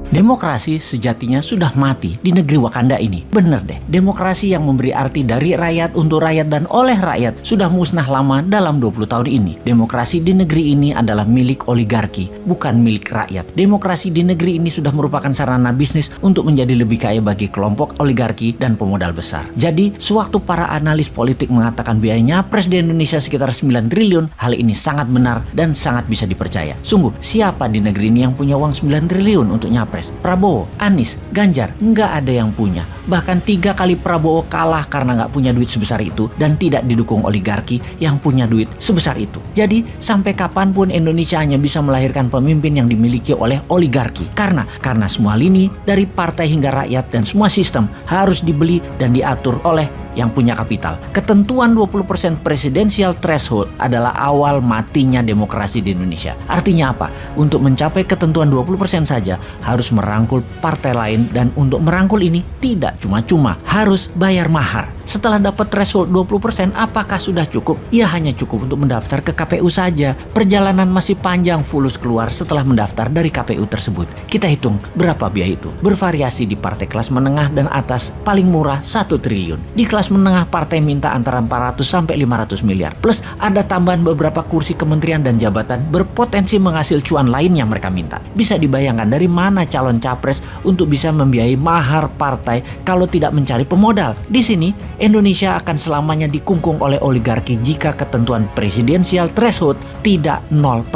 Demokrasi sejatinya sudah mati di negeri Wakanda ini. Bener deh, demokrasi yang memberi arti dari rakyat untuk rakyat dan oleh rakyat sudah musnah lama dalam 20 tahun ini. Demokrasi di negeri ini adalah milik oligarki, bukan milik rakyat. Demokrasi di negeri ini sudah merupakan sarana bisnis untuk menjadi lebih kaya bagi kelompok oligarki dan pemodal besar. Jadi, sewaktu para analis politik mengatakan biaya nyapres di Indonesia sekitar 9 triliun, hal ini sangat benar dan sangat bisa dipercaya. Sungguh, siapa di negeri ini yang punya uang 9 triliun untuk nyapres? Prabowo, Anies, Ganjar, nggak ada yang punya. Bahkan 3 kali Prabowo kalah karena nggak punya duit sebesar itu dan tidak didukung oligarki yang punya duit sebesar itu. Jadi sampai kapanpun Indonesia hanya bisa melahirkan pemimpin yang dimiliki oleh oligarki. Karena semua lini dari partai hingga rakyat dan semua sistem harus dibeli dan diatur oleh yang punya kapital. Ketentuan 20% presidensial threshold adalah awal matinya demokrasi di Indonesia. Artinya apa? Untuk mencapai ketentuan 20% saja harus merangkul partai lain, dan untuk merangkul ini tidak cuma-cuma, harus bayar mahar. Setelah dapat threshold 20%, apakah sudah cukup? Ya hanya cukup untuk mendaftar ke KPU saja. Perjalanan masih panjang fulus keluar setelah mendaftar dari KPU tersebut. Kita hitung berapa biaya itu. Bervariasi di partai kelas menengah dan atas, paling murah 1 triliun. Di kelas menengah partai minta antara 400 sampai 500 miliar. Plus ada tambahan beberapa kursi kementerian dan jabatan berpotensi menghasil cuan lain yang mereka minta. Bisa dibayangkan dari mana calon capres untuk bisa membiayai mahar partai kalau tidak mencari pemodal. Di sini Indonesia akan selamanya dikungkung oleh oligarki jika ketentuan presidensial threshold tidak 0%.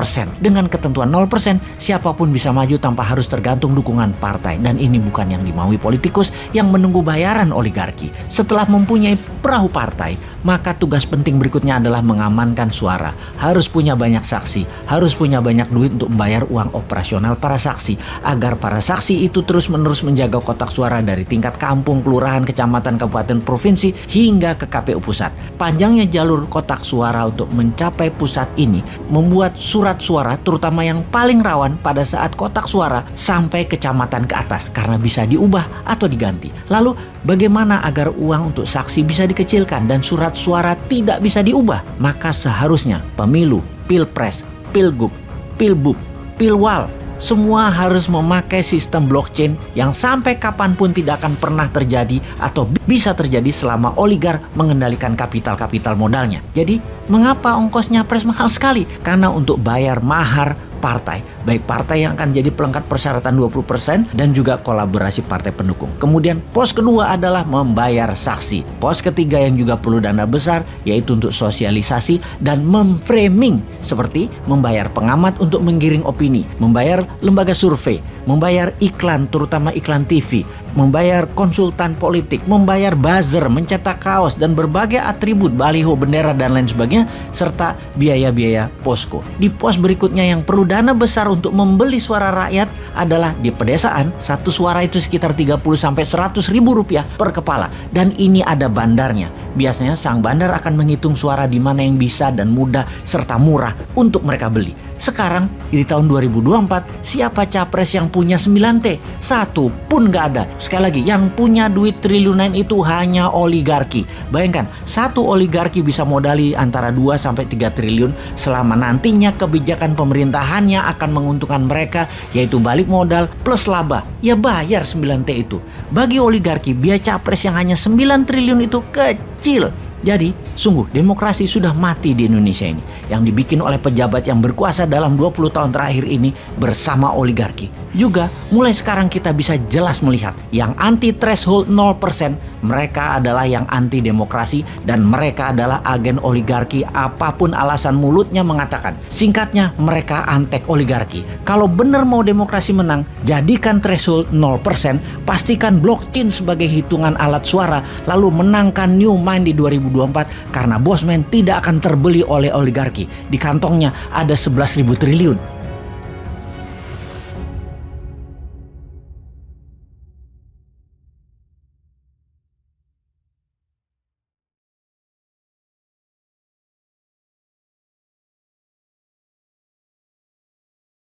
Dengan ketentuan 0%, siapapun bisa maju tanpa harus tergantung dukungan partai. Dan ini bukan yang dimaui politikus yang menunggu bayaran oligarki. Setelah mempunyai perahu partai, maka tugas penting berikutnya adalah mengamankan suara. Harus punya banyak saksi, harus punya banyak duit untuk membayar uang operasional para saksi, agar para saksi itu terus-menerus menjaga kotak suara dari tingkat kampung, kelurahan, kecamatan, kabupaten, provinsi, hingga ke KPU pusat. Panjangnya jalur kotak suara untuk mencapai pusat ini membuat surat suara, terutama yang paling rawan pada saat kotak suara, sampai kecamatan ke atas karena bisa diubah atau diganti. Lalu bagaimana agar uang untuk saksi bisa dikecilkan dan surat suara tidak bisa diubah? Maka seharusnya pemilu, pilpres, pilgub, pilbub, pilwal, semua harus memakai sistem blockchain yang sampai kapanpun tidak akan pernah terjadi atau bisa terjadi selama oligar mengendalikan kapital-kapital modalnya. Jadi, mengapa ongkosnya nyapres mahal sekali? Karena untuk bayar mahar partai, baik partai yang akan jadi pelengkap persyaratan 20% dan juga kolaborasi partai pendukung. Kemudian pos kedua adalah membayar saksi. Pos ketiga yang juga perlu dana besar yaitu untuk sosialisasi dan memframing, seperti membayar pengamat untuk menggiring opini, membayar lembaga survei, membayar iklan terutama iklan TV, membayar konsultan politik, membayar buzzer, mencetak kaos dan berbagai atribut baliho, bendera dan lain sebagainya, serta biaya-biaya posko. Di pos berikutnya yang perlu dana besar untuk membeli suara rakyat adalah di pedesaan. Satu suara itu sekitar 30 sampai 100 ribu rupiah per kepala, dan ini ada bandarnya. Biasanya sang bandar akan menghitung suara di mana yang bisa dan mudah serta murah untuk mereka beli. Sekarang di tahun 2024, siapa capres yang punya 9T? Satu pun nggak ada. Sekali lagi, yang punya duit triliunan itu hanya oligarki. Bayangkan, satu oligarki bisa modali antara 2 sampai 3 triliun selama nantinya kebijakan pemerintahannya akan menguntungkan mereka, yaitu balik modal plus laba. Ya bayar 9T itu. Bagi oligarki, biaya capres yang hanya 9 triliun itu kecil. Jadi, sungguh demokrasi sudah mati di Indonesia ini, yang dibikin oleh pejabat yang berkuasa dalam 20 tahun terakhir ini bersama oligarki. Juga, mulai sekarang kita bisa jelas melihat yang anti threshold 0%, mereka adalah yang anti demokrasi dan mereka adalah agen oligarki apapun alasan mulutnya mengatakan. Singkatnya, mereka antek oligarki. Kalau benar mau demokrasi menang, jadikan threshold 0%, pastikan blockchain sebagai hitungan alat suara, lalu menangkan New Mind di 2024 karena Bosman tidak akan terbeli oleh oligarki. Di kantongnya ada 11.000 triliun.